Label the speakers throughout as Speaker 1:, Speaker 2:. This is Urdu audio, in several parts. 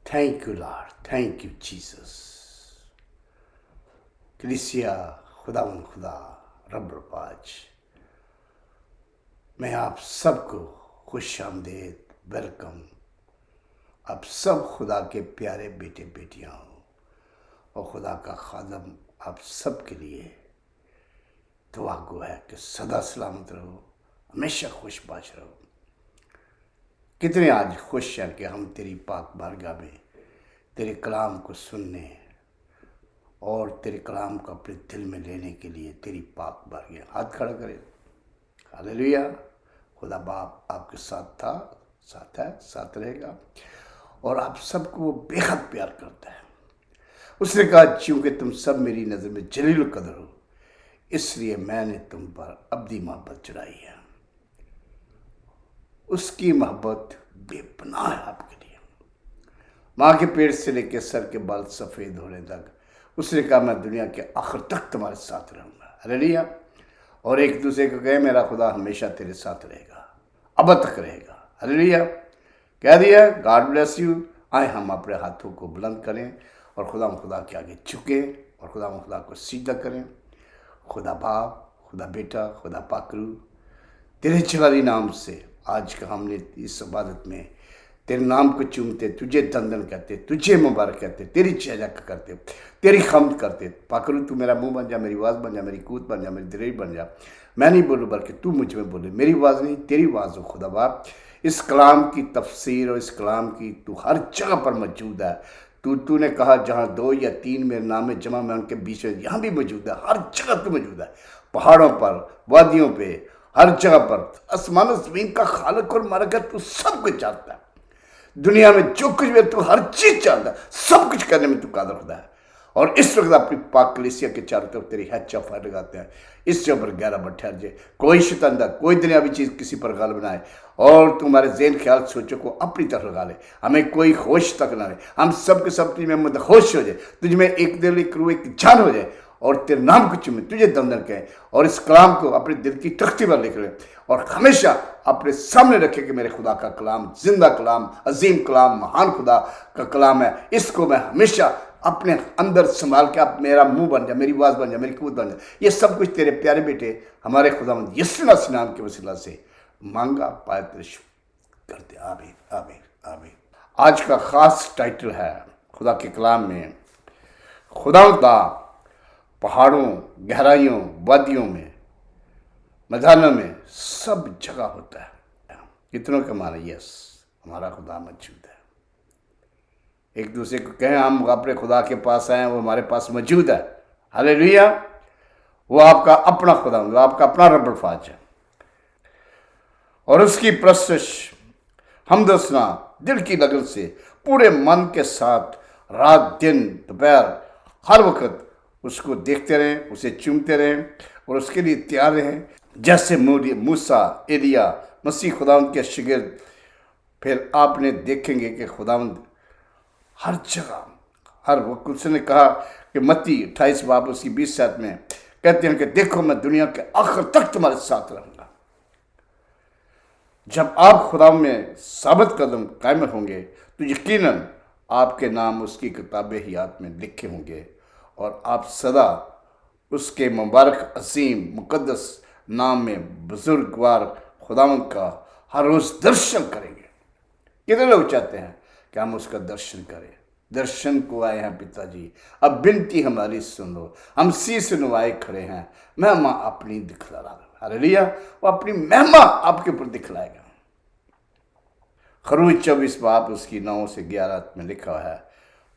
Speaker 1: Thank you lord, thank you Jesus. کلیسیا خداوند خدا رب الپاج، میں آپ سب کو خوش آمدید، ویلکم۔ آپ سب خدا کے پیارے بیٹے بیٹیاں ہوں، اور خدا کا خادم آپ سب کے لیے دعا گو ہے کہ سدا سلامت رہو، ہمیشہ خوش باش رہو۔ کتنے آج خوش ہیں کہ ہم تیری پاک بارگاہ میں تیرے کلام کو سننے اور تیرے کلام کو اپنے دل میں لینے کے لیے تیری پاک بارگاہ۔ ہاتھ کھڑا کرے۔ ہاللیلویا۔ خدا باپ آپ کے ساتھ تھا، ساتھ ہے، ساتھ رہے گا، اور آپ سب کو وہ بے حد پیار کرتا ہے۔ اس نے کہا چونکہ تم سب میری نظر میں جلیل القدر ہو، اس لیے میں نے تم پر ابدی محبت چڑھائی ہے۔ اس کی محبت بے پناہ ہے آپ کے لیے۔ ماں کے پیٹ سے لے کے سر کے بال سفید ہونے تک اس نے کہا میں دنیا کے آخر تک تمہارے ساتھ رہوں گا۔ ہاللیلویا۔ اور ایک دوسرے کو کہے میرا خدا ہمیشہ تیرے ساتھ رہے گا، اب تک رہے گا۔ ہاللیلویا۔ کہہ دیا گاڈ بلیس یو۔ آئے ہم اپنے ہاتھوں کو بلند کریں اور خدا کے آگے جھکیں اور خدا کو سجدہ کریں۔ خدا باپ، خدا بیٹا، خدا پاکرو، تیرے جلالی نام سے آج کا ہم نے اس عبادت میں تیرے نام کو چومتے، تجھے دندن کہتے، تجھے مبارک کہتے، تیری چہجہ کرتے، تیری حمد کرتے۔ پاکرو تو میرا منہ بن جا، میری آواز بن جا، میری قوت بن جا، میری دلیری بن جا۔ میں نہیں بولوں بلکہ تو مجھ میں بولے، میری آواز نہیں تیری آواز ہو خدا باپ۔ اس کلام کی تفسیر اور اس کلام کی تو ہر جگہ پر موجود ہے۔ تو نے کہا جہاں 2 یا 3 میرے نام میں جمع میں ان کے بیچ میں، یہاں بھی موجود ہے، ہر جگہ تو موجود ہے، پہاڑوں پر، وادیوں پہ، ہر جگہ پر۔ آسمان و زمین کا خالق اور مالک ہے، تو سب کچھ جانتا ہے۔ دنیا میں جو کچھ بھی ہے تو ہر چیز جانتا ہے، سب کچھ کرنے میں تو قادر خدا ہے۔ اور اس وقت اپنی پاک کلیسیا کے چاروں طرف تیری ہیچ چوفائے لگاتے ہیں، اس سے اوپر گہرا بٹ ٹھہر جائے۔ کوئی شیطان کوئی دنیاوی چیز کسی پر غالب نہ آئے، اور تمہارے ذہن خیال سوچوں کو اپنی طرف لگا لے، ہمیں کوئی ہوش تک نہ لے، ہم سب کے سب تجھ میں مدہوش ہو جائے، تجھ میں ایک دل ایک روح ایک جان ہو جائے، اور تیرے نام کو چومیں، تجھے دندن کہیں، اور اس کلام کو اپنے دل کی تختی پر لکھ لیں، اور ہمیشہ اپنے سامنے رکھے کہ میرے خدا کا کلام زندہ کلام، عظیم کلام، مہان خدا کا کلام ہے۔ اس کو میں ہمیشہ اپنے اندر سنبھال کے اب میرا منہ بن جائے، میری آواز بن جائے، میری قوت بن جائے۔ یہ سب کچھ تیرے پیارے بیٹے ہمارے خداوند یسوع مسیح نام کے وسیلہ سے مانگا پائے تیرے شکر کرتے۔ آمین آمین آمین۔ آج کا خاص ٹائٹل ہے خدا کے کلام میں، خداوند پہاڑوں، گہرائیوں، وادیوں میں، میدانوں میں سب جگہ ہوتا ہے۔ کتنوں کا مانا یس، ہمارا خدا موجود ہے۔ ایک دوسرے کو کہیں ہم اپنے خدا کے پاس آئے ہیں، وہ ہمارے پاس موجود ہے۔ ہاللیلویا۔ وہ آپ کا اپنا خدا، وہ آپ کا اپنا رب الفاظ ہے، اور اس کی پرستش حمد و ثنا دل کی لگن سے پورے من کے ساتھ رات دن دوپہر ہر وقت اس کو دیکھتے رہیں، اسے چومتے رہیں، اور اس کے لیے تیار رہیں، جیسے موسیٰ، ایلیا، مسیح خداوند کے شاگرد۔ پھر آپ نے دیکھیں گے کہ خداوند ہر جگہ ہر وقت، اس نے کہا کہ متی 28 باب اس کی 20 آیت میں کہتے ہیں کہ دیکھو میں دنیا کے آخر تک تمہارے ساتھ رہوں گا۔ جب آپ خدا میں ثابت قدم قائم ہوں گے تو یقیناً آپ کے نام اس کی کتاب حیات میں لکھے ہوں گے، اور آپ سدا اس کے مبارک عظیم مقدس نام میں بزرگوار خداوند کا ہر روز درشن کریں گے۔ کتنے لوگ چاہتے ہیں کہ ہم اس کا درشن کریں؟ درشن کو آئے ہیں پتا جی، اب بنتی ہماری سن لو، ہم سیس نوائے کھڑے ہیں، مہما اپنی دکھلا رہا ہے۔ ہاللیلویا۔ وہ اپنی مہما آپ کے اوپر دکھلائے گا۔ خروج 24 باب اس کی 9 سے 11 میں لکھا ہے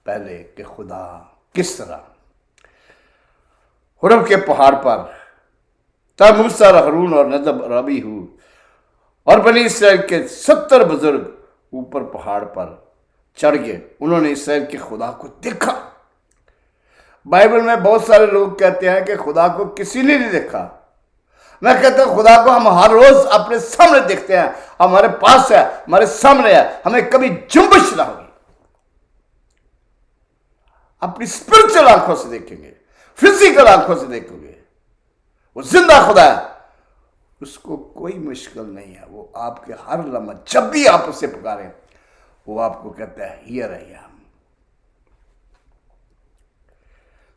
Speaker 1: پہلے کہ خدا کس طرح حرم کے پہاڑ پر تب موسیٰ، ہارون اور ندب ربی ہو اور بنی اسرائیل کے 70 بزرگ اوپر پہاڑ پر چڑھ گئے، انہوں نے اسرائیل کے خدا کو دیکھا۔ بائبل میں بہت سارے لوگ کہتے ہیں کہ خدا کو کسی نے نہیں دیکھا۔ میں کہتا ہوں خدا کو ہم ہر روز اپنے سامنے دیکھتے ہیں، ہمارے پاس ہے، ہمارے سامنے ہے، ہمیں کبھی جنبش نہ ہوگی۔ اپنی اسپرچل آنکھوں سے دیکھیں گے، فزیکل آنکھوں سے دیکھو گے، وہ زندہ خدا ہے، اس کو کوئی مشکل نہیں ہے۔ وہ آپ کے ہر لمحہ جب بھی آپ اسے پکاریں وہ آپ کو کہتا ہے ہیئر آئی ایم،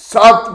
Speaker 1: 7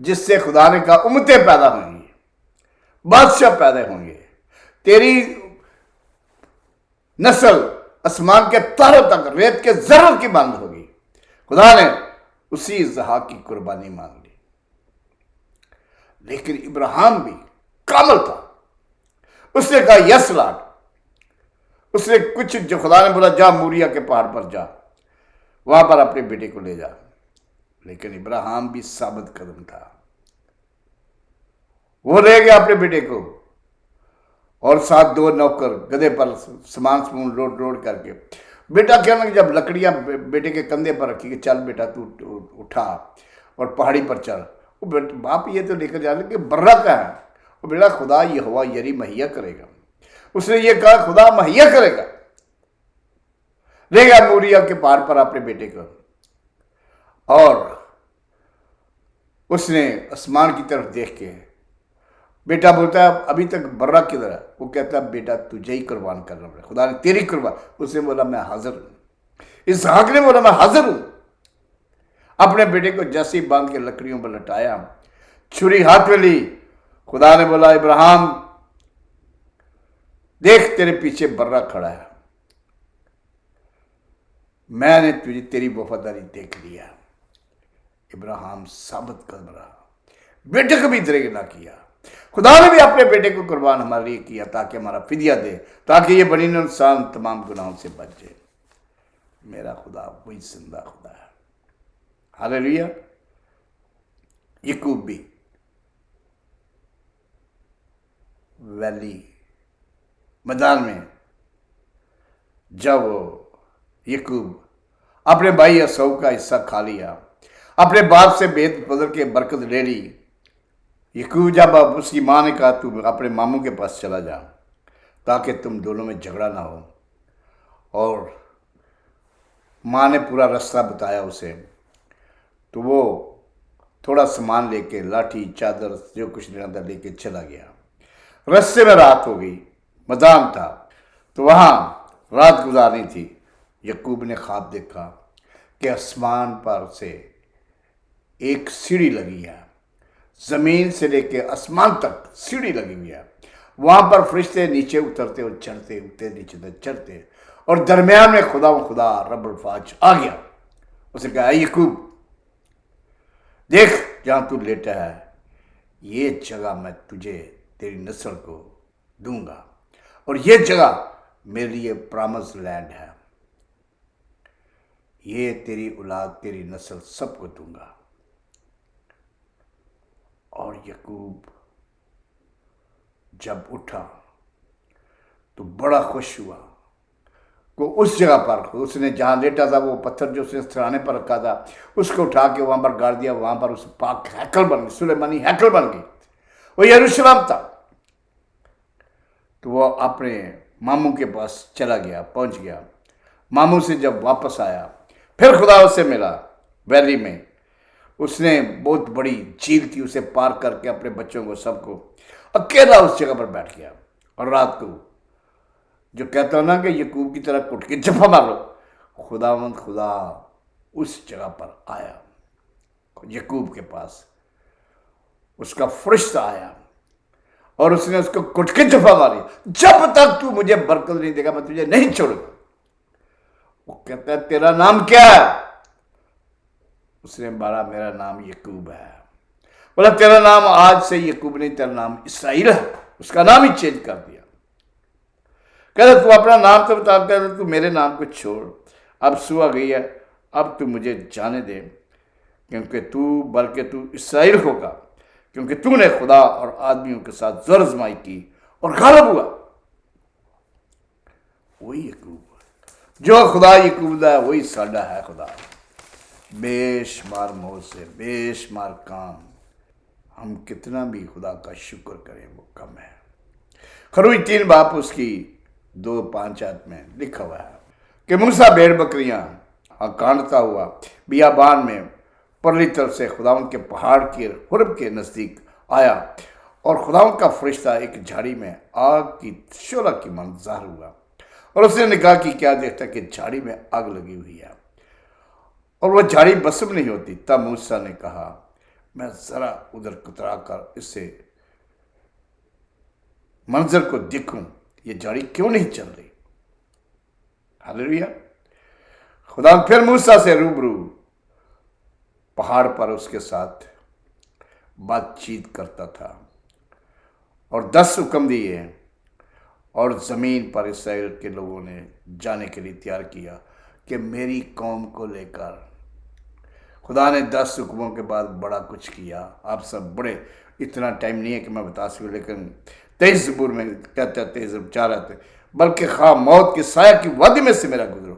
Speaker 1: جس سے خدا نے کہا امتیں پیدا ہوں گی، بادشاہ پیدا ہوں گے، تیری نسل آسمان کے تاروں تک ریت کے ذروں کی مانند ہوگی۔ خدا نے اسی اسحاق کی قربانی مانگ لی، لیکن ابراہیم بھی کامل تھا، اس نے کہا یس لاڈ، اس نے کچھ جو خدا نے بولا جا موریا کے پہاڑ پر جا، وہاں پر اپنے بیٹے کو لے جا، لیکن ابراہیم بھی ثابت قدم تھا، وہ لے گیا اپنے بیٹے کو اور ساتھ 2 نوکر گدھے پر سامان لوڈ کر کے۔ بیٹا کہنے لگا، جب لکڑیاں بیٹے کے کندھے پر رکھی کہ چل بیٹا تو اٹھا اور پہاڑی پر چل، وہ باپ یہ تو لے کر جانے کہ برہ کا ہے، وہ بیٹا خدا یہوہ یری مہیا کرے گا، اس نے یہ کہا خدا مہیا کرے گا، لے گیا موریا کے پہاڑ پر اپنے بیٹے کو، اور اس نے آسمان کی طرف دیکھ کے، بیٹا بولتا ہے ابھی تک برہ کدھر ہے؟ وہ کہتا ہے بیٹا تجھے ہی قربان کرنا پڑے، خدا نے تیری قربان، اس نے بولا میں حاضر ہوں، اسحاق نے بولا میں حاضر ہوں، اپنے بیٹے کو جیسے ہی باندھ کے لکڑیوں پر لٹایا، چھری ہاتھ میں لی، خدا نے بولا ابراہیم دیکھ تیرے پیچھے برہ کھڑا ہے، میں نے تجھے تیری وفاداری دیکھ لیا۔ ابراہیم ثابت قدم رہا، بیٹے کو بھی دریغ نہ کیا، خدا نے بھی اپنے بیٹے کو قربان ہمارے لیے کیا تاکہ ہمارا فدیہ دے، تاکہ یہ بنی نوع انسان تمام گناہوں سے بچ جائے۔ میرا خدا وہی زندہ خدا ہے، ہاللیلویہ۔ یعقوب بھی ویلی میدان میں جب یعقوب اپنے بھائی عیسو کا حصہ کھا لیا، اپنے باپ سے بیت بدل کے برکت لے لی، یعقوب جب اس کی ماں نے کہا تو اپنے ماموں کے پاس چلا جا تاکہ تم دونوں میں جھگڑا نہ ہو، اور ماں نے پورا راستہ بتایا اسے، تو وہ تھوڑا سامان لے کے لاٹھی چادر جو کچھ لینا تھا لے کے چلا گیا۔ راستے میں رات ہو گئی، میدان تھا تو وہاں رات گزارنی تھی۔ یعقوب نے خواب دیکھا کہ آسمان پر سے ایک سیڑھی لگی ہے، زمین سے لے کے آسمان تک سیڑھی لگی ہوئی ہے، وہاں پر فرشتے نیچے اترتے اور چڑھتے، اترتے نیچے تک چڑھتے، اور درمیان میں خدا رب الفاظ آ گیا۔ اس نے کہا اے یعقوب دیکھ جہاں تو لیٹا ہے، یہ جگہ میں تجھے تیری نسل کو دوں گا، اور یہ جگہ میرے لیے پرامس لینڈ ہے، یہ تیری اولاد تیری نسل سب کو دوں گا۔ اور یعقوب جب اٹھا تو بڑا خوش ہوا کو اس جگہ پر اس نے جہاں لیٹا تھا، وہ پتھر جو اس نے سرانے پر رکھا تھا اس کو اٹھا کے وہاں پر گاڑ دیا، وہاں پر اس پاک ہیکل بن گئی، سلیمانی ہیکل بن گئی، وہ یروشلم تھا۔ تو وہ اپنے ماموں کے پاس چلا گیا، پہنچ گیا، ماموں سے جب واپس آیا پھر خدا اس سے ملا ویلی میں، اس نے بہت بڑی جھیل تھی، اسے پار کر کے اپنے بچوں کو سب کو اکیلا اس جگہ پر بیٹھ گیا، اور رات کو جو کہتا ہوں نا کہ یعقوب کی طرح کٹ کے جھپا مارو، خدا اس جگہ پر آیا، یعقوب کے پاس اس کا فرشتہ آیا اور اس نے اس کو کٹ کے جھپا ماری، جب تک تو مجھے برکت نہیں دے گا میں تجھے نہیں چھوڑوں گا۔ وہ کہتا ہے تیرا نام کیا ہے؟ اس نے بولا میرا نام یعقوب ہے۔ بولا تیرا نام آج سے یعقوب نہیں، تیرا نام اسرائیل ہے، اس کا نام ہی چینج کر دیا۔ کہتا تو اپنا نام تو بتا، کہتا تو میرے نام کو چھوڑ، اب صبح گئی ہے، اب تو مجھے جانے دے، بلکہ تو اسرائیل ہوگا، کیونکہ تو نے خدا اور آدمیوں کے ساتھ زور آزمائی کی اور غالب ہوا۔ وہی یعقوب جو خدا یعقوب دا ہے وہی ساڈا ہے خدا۔ بے شمار موت بے شمار کام، ہم کتنا بھی خدا کا شکر کریں وہ کم ہے۔ خروج 3 باپ اس کی 2:5 میں لکھا ہوا ہے کہ موسیٰ بھیڑ بکریاں کاٹتا ہوا بیابان میں پرلی طرف سے خداوند کے پہاڑ کے حرب کے نزدیک آیا، اور خداوند کا فرشتہ ایک جھاڑی میں آگ کی شعلہ کی مانند ظاہر ہوا، اور اس نے نگاہ کی، کیا دیکھتا کہ جھاڑی میں آگ لگی ہوئی ہے اور وہ جھاڑی بسم نہیں ہوتی۔ تب موسیٰ نے کہا میں ذرا ادھر کترا کر اسے منظر کو دیکھوں، یہ جھاڑی کیوں نہیں چل رہی؟ ہاللیلویا۔ خدا پھر موسیٰ سے روبرو پہاڑ پر اس کے ساتھ بات چیت کرتا تھا اور 10 حکم دیے، اور زمین پر اسرائیل کے لوگوں نے جانے کے لیے تیار کیا کہ میری قوم کو لے کر۔ خدا نے 10 حکموں کے بعد بڑا کچھ کیا۔ آپ سب بڑے، اتنا ٹائم نہیں ہے کہ میں بتا سکوں، لیکن 23 زبور میں کہتا ہے، 23 4 آتے، بلکہ خواہ موت کے سایہ کی وادی میں سے میرا گزرو،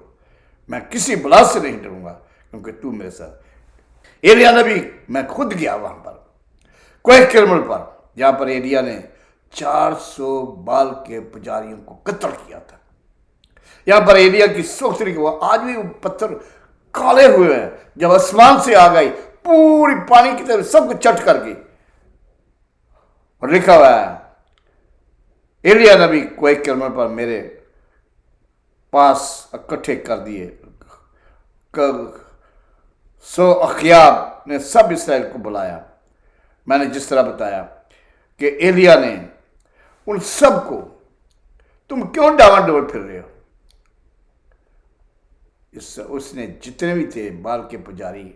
Speaker 1: میں کسی بلا سے نہیں ڈروں گا، کیونکہ تو میرے ساتھ۔ ایلیا نبی، میں خود گیا وہاں پر کوہ کرمل پر، جہاں پر ایلیا نے 400 بال کے پجاریوں کو قتل کیا تھا۔ یہاں پر ایلیا کی سوچنے وہ آج بھی وہ پتھر کالے ہوئے ہیں، جب آسمان سے آ گئی پوری پانی کی طرف سب کو چٹ کر گئی، اور لکھا ہوا ہے ایلیا نبی کوہ کرمل پر میرے پاس اکٹھے کر دیے۔ سو اخیاب نے سب اسرائیل کو بلایا۔ میں نے جس طرح بتایا کہ ایلیا نے ان سب کو، تم کیوں ڈاون ڈول پھر رہے ہو؟ اس نے جتنے بھی تھے بال کے پجاری،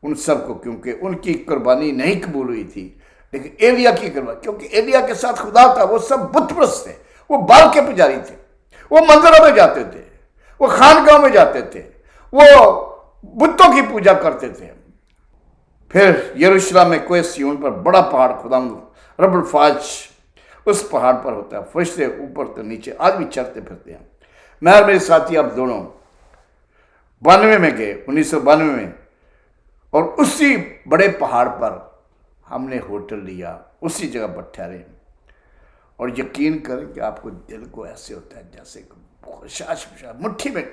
Speaker 1: ان سب کو، کیونکہ ان کی قربانی نہیں قبول ہوئی تھی، لیکن ایلیا کی قربانی، کیونکہ ایلیا کے ساتھ خدا تھا، وہ سب بت پرست تھے، وہ بال کے پجاری تھے، وہ مندروں میں جاتے تھے، وہ خانقاہوں میں جاتے تھے، وہ بتوں کی پوجا کرتے تھے۔ پھر یروشلم میں کوہ سیون پر بڑا پہاڑ خدا رب الفاج اس پہاڑ پر ہوتا ہے، فرشتے اوپر تو نیچے آج بھی چرتے پھرتے ہیں۔ میں اور میرے ساتھی آپ دونوں 92 میں گئے، 1992 میں، اور اسی بڑے پہاڑ پر ہم نے ہوٹل لیا، اسی جگہ پر ٹھہرے، اور یقین کریں کہ آپ کو دل کو ایسے ہوتا ہے جیسے خوشاش مٹھی میں،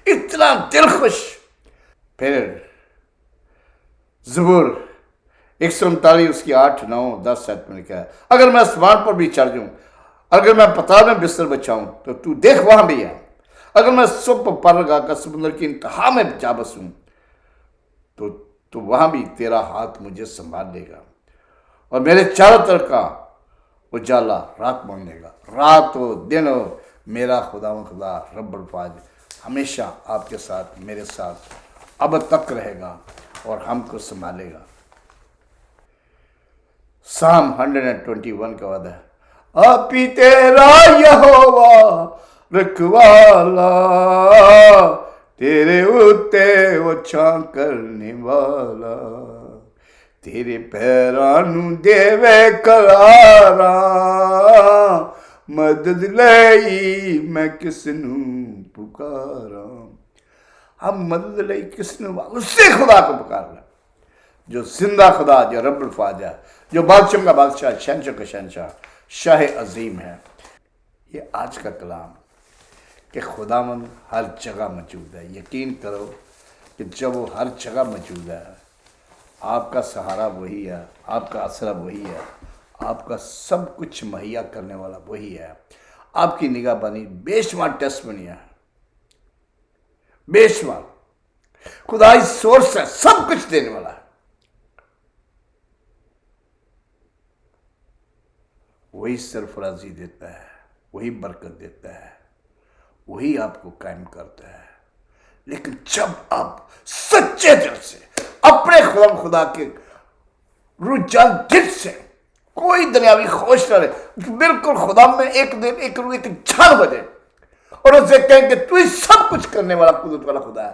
Speaker 1: اتنا دل خوش۔ پھر زبور 139 اس کی 8 9 10 آیت میں لکھا ہے، اگر میں آسمان پر بھی چڑھ جاؤں، اگر میں پتال میں بستر بچھاؤں تو دیکھ وہاں بھی ہے، اگر میں صبح پر لگا کر سمندر کی انتہا میں جا بسوں تو وہاں بھی تیرا ہاتھ مجھے سنبھال لے گا، اور میرے چاروں طرف کا اجالا رات مان لے گا، رات ہو دن ہو، میرا خدا رب الفاظ ہمیشہ آپ کے ساتھ، میرے ساتھ اب تک رہے گا اور ہم کو سنبھالے گا۔ سام 121 کا وعدہ ہے، آپ ہی تیرا یہوہ رکھوالا، تیرے اتے وہ چھاں کرنے والا، تیرے پیرانو دیوے کراراں، مدد لئی میں کس نو پکاراں۔ ہم مدد لئی کس نو، اسی خدا کو پکارنا جو زندہ خدا، جو رب الفاظ ہے، جو بادشاہ کا بادشاہ، شہنشاہ کا شہنشاہ، شاہ عظیم ہے۔ یہ آج کا کلام کہ خداوند ہر جگہ موجود ہے۔ یقین کرو کہ جب وہ ہر جگہ موجود ہے، آپ کا سہارا وہی ہے، آپ کا آسرا وہی ہے، آپ کا سب کچھ مہیا کرنے والا وہی ہے۔ آپ کی نگاہ بانی بے شمار ٹیسٹ بنی ہے، بے شمار خدائی سورس ہے، سب کچھ دینے والا ہے۔ وہی سرفرازی دیتا ہے، وہی برکت دیتا ہے، وہی آپ کو قائم کرتا ہے۔ لیکن جب آپ سچے دل سے اپنے خدا کے رجحان دل سے، کوئی دنیاوی خوش نہ رہے، بالکل خدا میں ایک دن ایک روح ایک جان بجے، اور اسے کہیں کہ تو ہی سب کچھ کرنے والا قدرت والا خدا ہے،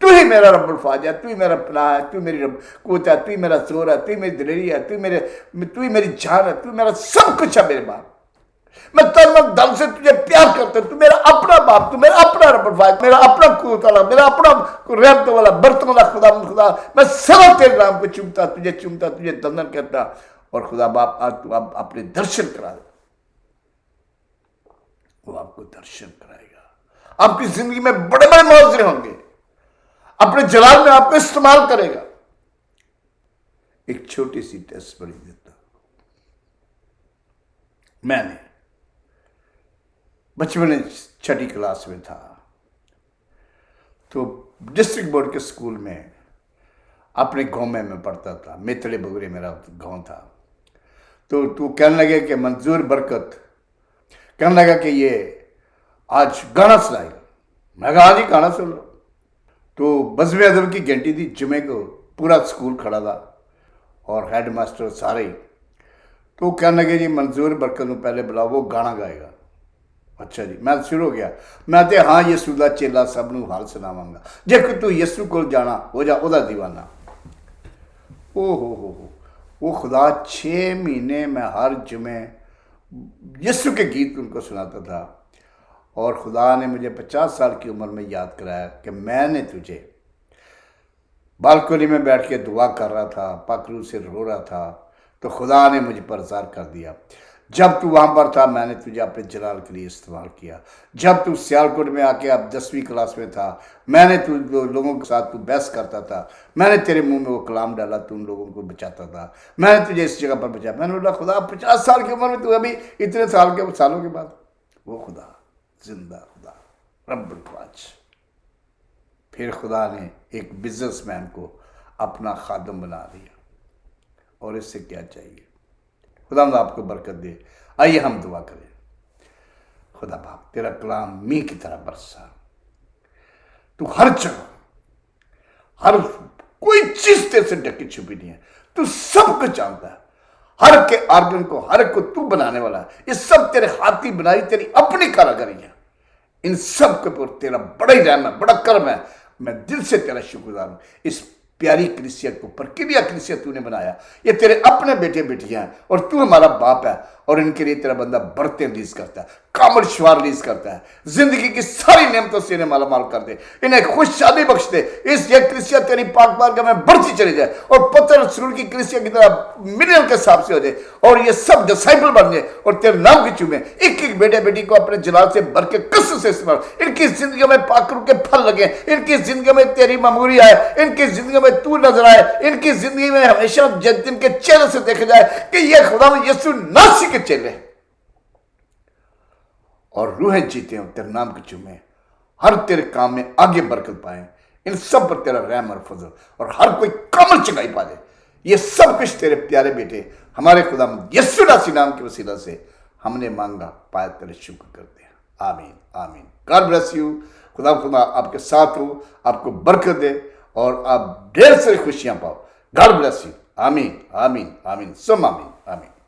Speaker 1: تو ہی میرا رب الفاظ ہے، تو ہی میرا پناہ ہے، تو ہی میری رب قوت ہے، تو ہی میرا زور ہے، تو ہی میری دلیری ہے، تو ہی میری جان ہے، تو ہی میرا سب کچھ ہے میرے باپ، میں تن من دل سے تجھے پیار کرتا ہوں، تو میرا اپنا باپ، تو میرا اپنا رب الفاظ، میرا اپنا قوت والا، میرا اپنا رحمت والا، برتن والا خدا، میں سب تیرے نام کو چومتا، تجھے دندن کرتا، اور خدا باپ آج تو آپ اپنے درشن کرا دے، وہ آپ کو درشن کرائے گا، آپ کی زندگی میں بڑے بڑے معاوضے ہوں گے، اپنے جلال میں آپ کو استعمال کرے گا۔ ایک چھوٹی سی ٹیسٹ پڑھی دیتا، میں نے بچپن میں 6ٹھی کلاس میں تھا، تو ڈسٹرکٹ بورڈ کے اسکول میں اپنے گاؤں میں پڑھتا تھا، میتڑے بگرے میرا گاؤں تھا. تو کہنے لگے کہ منظور برکت کہنے لگا کہ یہ آج گانا سنائے گا. میں کہا جی گانا سن لو. تو بزم ادب کی گھنٹی تھی، جمعے کو پورا اسکول کھڑا تھا اور ہیڈ ماسٹر سارے ہی. تو کہنے لگے جی منظور برکت کو پہلے بلاؤ، وہ گانا گائے گا. اچھا جی، میں شروع ہو گیا. میں تے ہاں یسو دا چیلا سب نو حال سناواں گا، جے کہ تو یسو کول جانا ہو جا او دا دیوانہ. او ہو وہ خدا 6 مہینے میں ہر جمعے یسو کے گیت ان کو سناتا تھا. اور خدا نے مجھے 50 سال کی عمر میں یاد کرایا کہ میں نے تجھے بالکنی میں بیٹھ کے دعا کر رہا تھا، پاک روح سے رو رہا تھا، تو خدا نے مجھ پر ظاہر کر دیا. جب تو وہاں پر تھا میں نے تجھے اپنے جلال کے لیے استعمال کیا. جب تو سیالکوٹ میں آ کے اب 10ویں کلاس میں تھا، میں نے تو لوگوں کے ساتھ تو بحث کرتا تھا، میں نے تیرے منہ میں وہ کلام ڈالا، تو ان لوگوں کو بچاتا تھا. میں نے تجھے اس جگہ پر بچایا. میں نے بولا خدا 50 سال کی عمر میں تو ابھی اتنے سالوں کے بعد وہ خدا زندہ خدا رب الفاج. پھر خدا نے ایک بزنس مین کو اپنا خادم بنا دیا. اور اس سے کیا چاہیے؟ خدا آپ کو برکت دے. آئیے ہم دعا کریں. خدا باپ تیرا کلام می کی طرح برسا. تو ہر جگہ ہر کوئی چیز تیرے سے ڈکی چھپی نہیں ہے. تو سب کو جانتا ہے، ہر کے آرگن کو، ہر ایک کو تو بنانے والا ہے. یہ سب تیرے ہاتھی بنائی تیری اپنی کاراگری ہے. ان سب کے اوپر تیرا بڑا ہی رحم ہے، بڑا کرم ہے. میں دل سے تیرا شکر گزار ہوں. اس پیاری کلیسیا کو پرکریا کلیسیا تو نے بنایا. یہ تیرے اپنے بیٹے بیٹیاں ہیں اور تو ہمارا باپ ہے. اور ان کے لیے تیرا بندہ برتیں ریلیز کرتا ہے، کامل شوار ریلیز کرتا ہے. زندگی کی ساری نعمتوں سے انہیں مالا مال کر دے، انہیں خوش شادی بخش دے. اس یہ کلیسیا تیری پاک بارگاہ میں بڑھتی چلی جائے اور پتر رسول کی کلیسیا کی طرح ملین کے حساب سے ہو جائے اور یہ سب ڈسائپل بن جائے اور تیرے نام کی چومیں. ایک ایک بیٹے بیٹی کو اپنے جلال سے بھر کے کثرت سے استعمال. ان کی زندگیوں میں پاک روح کے پھل لگے، ان کی زندگیوں میں تیری معموری آئے، ان کی زندگیوں میں تو نظر آئے، ان کی زندگی میں ہمیشہ جن کے چہرے سے دیکھا جائے کہ یہ خدا یسوع ناصری کے چہرے اور روحیں جیتے ہیں تیرے نام کے چومیں. ہر تیرے کام میں آگے برکت پائیں. ان سب پر تیرا رحم اور فضل اور ہر کوئی کامل چنگائی پا دے. یہ سب کچھ تیرے پیارے بیٹے ہمارے خدا یسوع ناصری نام کے وسیلہ سے ہم نے مانگا، پایا، تیرے شکر کرتے ہیں. آمین آمین. God bless you. خدا آپ کے ساتھ ہو، آپ کو برکت دے اور آپ ڈھیر ساری خوشیاں پاؤ. God bless you. آمین آمین آمین. سم آمین آمین.